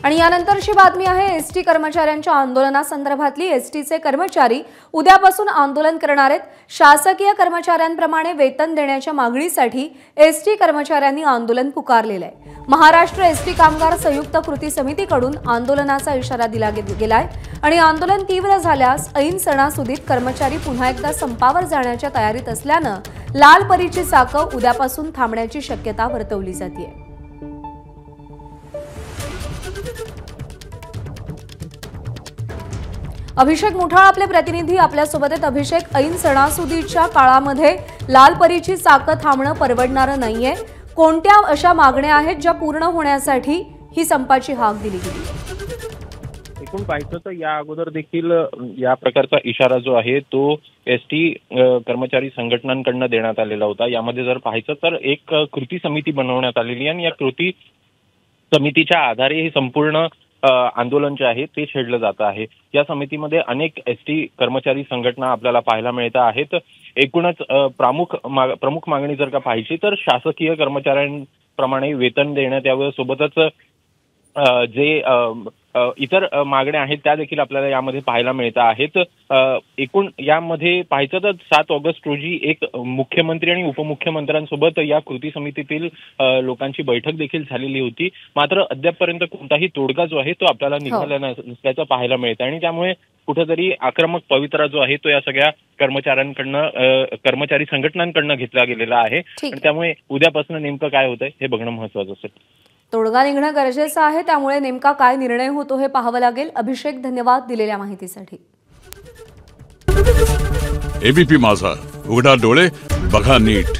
आणि यानंतरची बातमी आहे एसटी कर्मचाऱ्यांच्या आंदोलनासंदर्भातली। एसटीचे कर्मचारी उद्यापासून आंदोलन करणार आहेत। शासकीय कर्मचाऱ्यांप्रमाणे वेतन देण्याच्या मागणीसाठी एसटी कर्मचाऱ्यांनी आंदोलन पुकारलेलं आहे। महाराष्ट्र एसटी कामगार संयुक्त कृती समितीकडून आंदोलनाचा इशारा दिला गेलाय आणि आंदोलन तीव्र झाल्यास ऐन सणासुदीत कर्मचारी पुन्हा एकदा संपावर जाण्याच्या तयारीत असल्याने लाल परीची चाकं उद्यापासून थांबण्याची शक्यता वर्तवली जाते। अभिषेक मुठाळ आपले प्रतिनिधी आपल्या सोबत आहेत। अभिषेक, ऐन सणासुदीच्या काळामध्ये लाल परीची चाकं थांबणं परवडणारं नाहीये। कोणत्या अशा मागण्या आहेत ज्या पूर्ण होण्यासाठी ही संपाची हाक दिली गेली? एकूण पाहिलं तर या अगोदर देखील या प्रकारचा इशारा जो आहे तो एसटी कर्मचारी संघटनांकडून देण्यात आलेला होता। यामध्ये जर पाहिलं तर एक कृती समिती बनवण्यात आलेली आणि या कृती समितीच्या आधारे ही संपूर्ण आंदोलन जे आहे ते छेडलं जात आहे। या समितीमध्ये अनेक एसटी कर्मचारी संघटना आपल्याला पाहायला मिळत आहेत। एकूणच प्रमुख मागणी जर का पाहिजे तर शासकीय कर्मचाऱ्यांप्रमाणे वेतन देण्यात यावं, सोबतच जे इतर मागण्या आहेत त्या देखील आपल्याला यामध्ये पाहायला मिळत आहेत। एकूण यामध्ये पाहायचं तर 7 ऑगस्ट रोजी एक मुख्यमंत्री आणि उपमुख्यमंत्र्यांसोबत या कृती समितीतील लोकांची बैठक देखील झालेली होती। मात्र अद्यापपर्यंत कोणताही तोडगा जो आहे तो आपल्याला निघाला नसल्याचं पाहायला मिळतं आणि त्यामुळे कुठेतरी आक्रमक पवित्रा जो आहे तो या सगळ्या कर्मचारी संघटनांकडून घेतला गेलेला आहे आणि त्यामुळे उद्यापासून नेमकं काय होतंय हे बघणं महत्त्वाचं असेल। तोडगा निघणं गरजेचं आहे, त्यामुळे नेमका काय निर्णय होतो हे पाहावं लागेल। अभिषेक, धन्यवाद दिलेल्या माहितीसाठी। एबीपी माझा, उघडा डोळे बघा नीट।